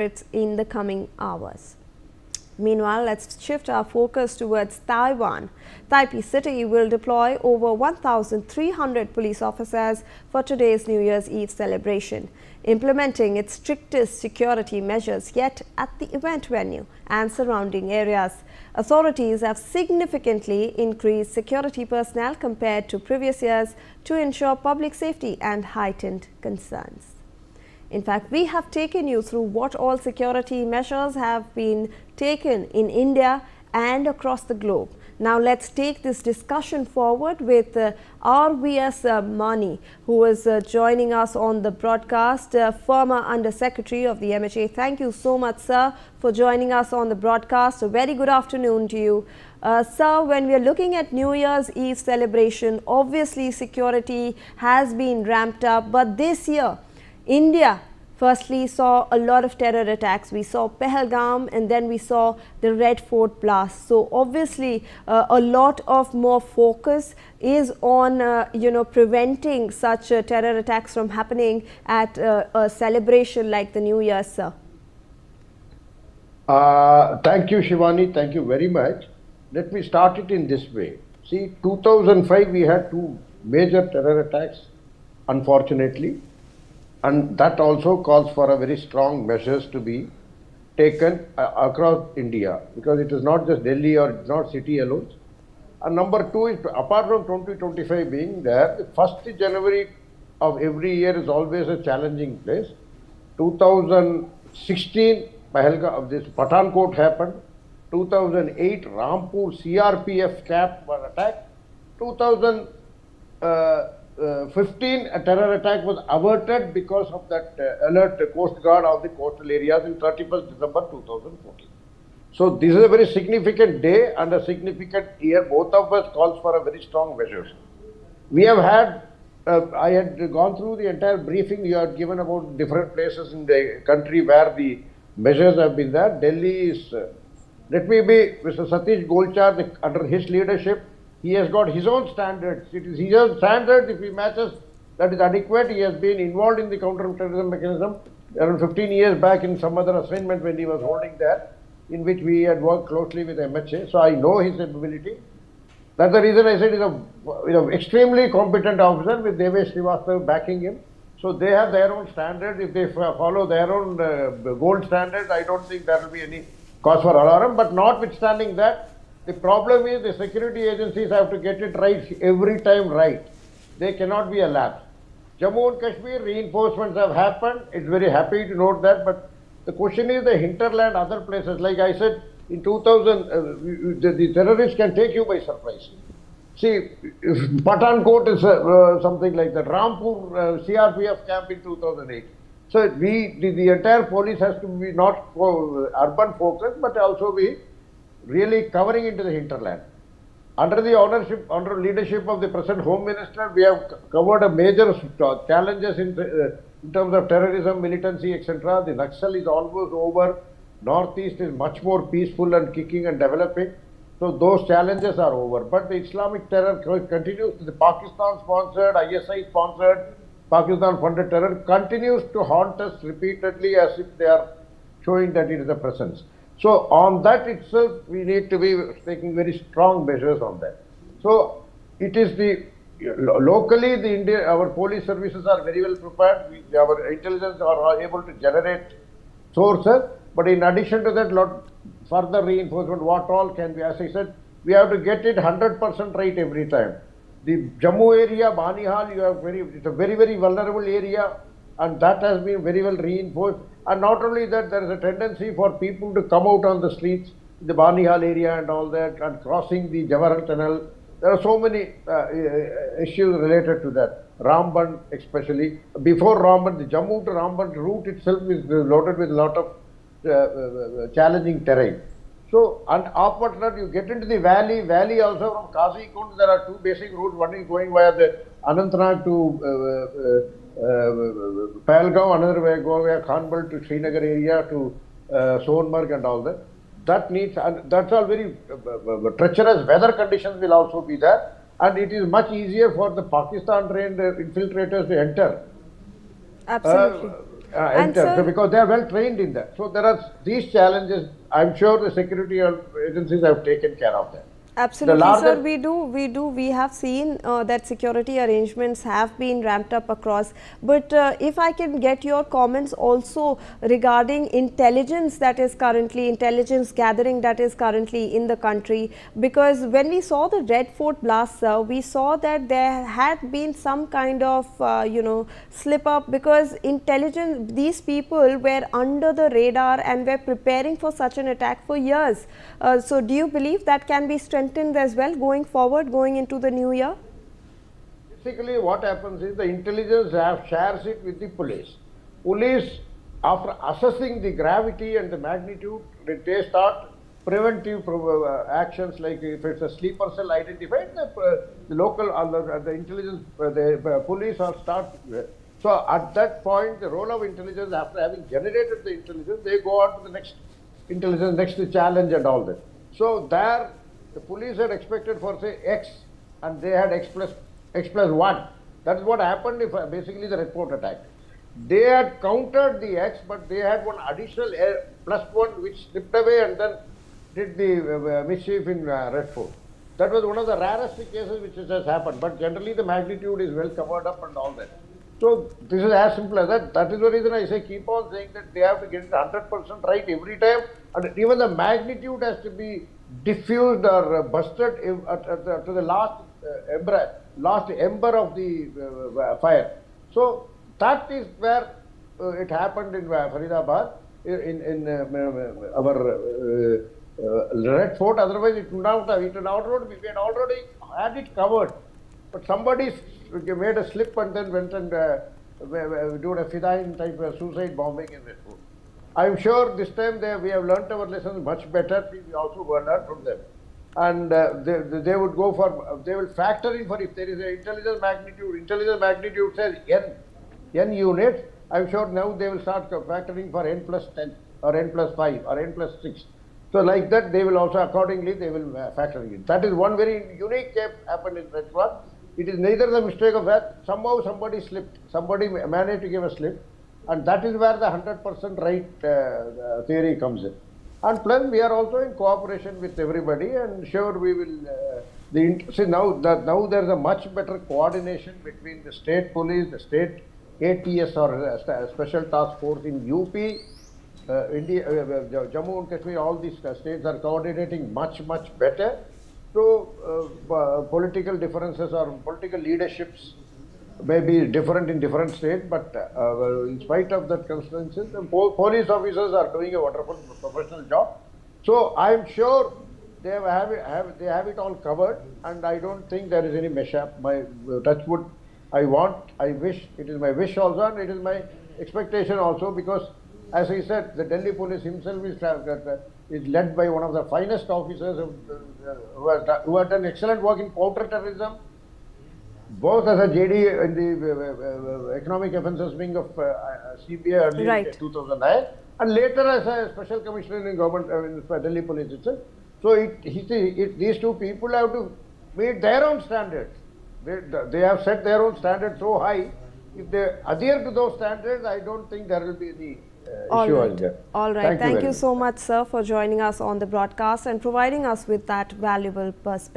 it's in the coming hours. Meanwhile, let's shift our focus towards Taiwan. Taipei City will deploy over 1,300 police officers for today's New Year's Eve celebration, implementing its strictest security measures yet at the event venue and surrounding areas. Authorities have significantly increased security personnel compared to previous years to ensure public safety and heightened concerns. In fact, we have taken you through what all security measures have been taken in India and across the globe. Now let's take this discussion forward with R.V.S. Mani, who is joining us on the broadcast, former Under Secretary of the MHA. Thank you so much, sir, for joining us on the broadcast. A very good afternoon to you. Sir, when we are looking at New Year's Eve celebration, obviously security has been ramped up, but this year, India firstly saw a lot of terror attacks. We saw Pahalgam and then we saw the Red Fort blast. So obviously a lot of more focus is on preventing such terror attacks from happening at a celebration like the New Year, sir. Thank you, Shivani. Thank you very much. Let me start it in this way. See, 2005 we had two major terror attacks, unfortunately. And that also calls for a very strong measures to be taken across India, because it is not just Delhi or it's not city alone. And number two is, apart from 2025 being there, the 1st January of every year is always a challenging place. 2016, Pahalgam, this Pathankot happened. 2008, Rampur CRPF camp was attacked. 2015, a terror attack was averted because of that alert Coast Guard of the coastal areas in 31st December 2014. So this is a very significant day and a significant year. Both of us calls for a very strong measures. We have had, I had gone through the entire briefing you had given about different places in the country where the measures have been there. Delhi is, let me be, Mr. Satish Golchar, under his leadership, he has got his own standards. It is his own standards. If he matches, that is adequate. He has been involved in the counter-terrorism mechanism around 15 years back in some other assignment when he was holding there, in which we had worked closely with MHA. So I know his ability. That's the reason I said he's a extremely competent officer with Devesh Srivastava backing him. So they have their own standards. If they follow their own gold standards, I don't think there will be any cause for alarm. But notwithstanding that, the problem is the security agencies have to get it right every time right. They cannot be a lapse. Jammu and Kashmir reinforcements have happened. It's very happy to note that. But the question is the hinterland, other places. Like I said, in 2000, the terrorists can take you by surprise. See, Pathankot is something like that. Rampur CRPF camp in 2008. So the entire police has to be not urban focused, but also be really covering into the hinterland. Under the under leadership of the present Home Minister, we have covered a major challenges in terms of terrorism, militancy, etc. The Naxal is almost over. Northeast is much more peaceful and kicking and developing. So those challenges are over. But the Islamic terror continues. The Pakistan-sponsored, ISI-sponsored, Pakistan-funded terror continues to haunt us repeatedly as if they are showing that it is a presence. So on that itself, we need to be taking very strong measures on that. So it is locally our police services are very well prepared. Our intelligence are able to generate sources. But in addition to that, further reinforcement, what all can be, as I said, we have to get it 100% right every time. The Jammu area, Banihal, it's a very, very vulnerable area, and that has been very well reinforced. And not only that, there is a tendency for people to come out on the streets, the Banihal area and all that, and crossing the Jawaharlal Tunnel. There are so many issues related to that. Ramban especially. Before Ramban, the Jammu to Ramban route itself is loaded with a lot of challenging terrain. So, and after that, you get into the valley also from Kazikund, there are two basic routes. One is going via the Anantnag to Pahalgam, another way go via Khanbal to Srinagar area to Sonmarg and all that. That needs, and that's all very treacherous weather conditions will also be there, and it is much easier for the Pakistan trained infiltrators to enter. Absolutely. And enter, sir, because they are well trained in that. So there are these challenges. I'm sure the security agencies have taken care of that. The absolutely, sir. larger We have seen that security arrangements have been ramped up across. But if I can get your comments also regarding intelligence intelligence gathering that is currently in the country, because when we saw the Red Fort blast, sir, we saw that there had been some kind of slip up, because intelligence, these people were under the radar and were preparing for such an attack for years. So do you believe that can be strengthened as well going forward, going into the new year? Basically, what happens is the intelligence shares it with the police. Police, after assessing the gravity and the magnitude, they start preventive actions, like if it's a sleeper cell identified, the local the intelligence, the police are start. So at that point, the role of intelligence, after having generated the intelligence, they go on to the next intelligence, next challenge and all that. So there, the police had expected for say X, and they had X plus 1. That is what happened if basically the Red Fort attack. They had countered the X, but they had one additional +1 which slipped away and then did the mischief in Red Fort. That was one of the rarest cases which has happened, but generally the magnitude is well covered up and all that. So this is as simple as that. That is the reason I say keep on saying that they have to get it 100% right every time, and even the magnitude has to be diffused or busted to the last ember of the fire. So that is where it happened in Faridabad, in our Red Fort. Otherwise, it would not have. We had already had it covered, but somebody made a slip and then went and do a Fidain type of suicide bombing in Red Fort. I'm sure this time we have learnt our lessons much better. We also learned from them, and they would go for, they will factor in for, if there is an intelligence magnitude says n units. I'm sure now they will start factoring for n plus 10 or n plus 5 or n plus 6. So like that, they will also accordingly they will factor in. That is one very unique case happened in Red Fort. It is neither the mistake of that. Somehow somebody slipped. Somebody managed to give a slip. And that is where the 100% right theory comes in. And plus, we are also in cooperation with everybody, and sure we will. See, now there is a much better coordination between the state police, the state ATS or Special Task Force in UP, India, Jammu and Kashmir. All these states are coordinating much better. So political differences or political leaderships may be different in different states, but in spite of that consistency, the police officers are doing a wonderful professional job. So I am sure they have it all covered, and I don't think there is any mishap. My touch wood, I wish, it is my wish also, and it is my expectation also, because as I said, the Delhi police himself is led by one of the finest officers who have done excellent work in counter-terrorism, both as a JD in the Economic Offences Wing of CBI early in 2009, and later as a Special Commissioner in government in Delhi Police itself. So these two people have to meet their own standards. They have set their own standards so high. If they adhere to those standards, I don't think there will be any issue. All right. Thank you so much, sir, for joining us on the broadcast and providing us with that valuable perspective.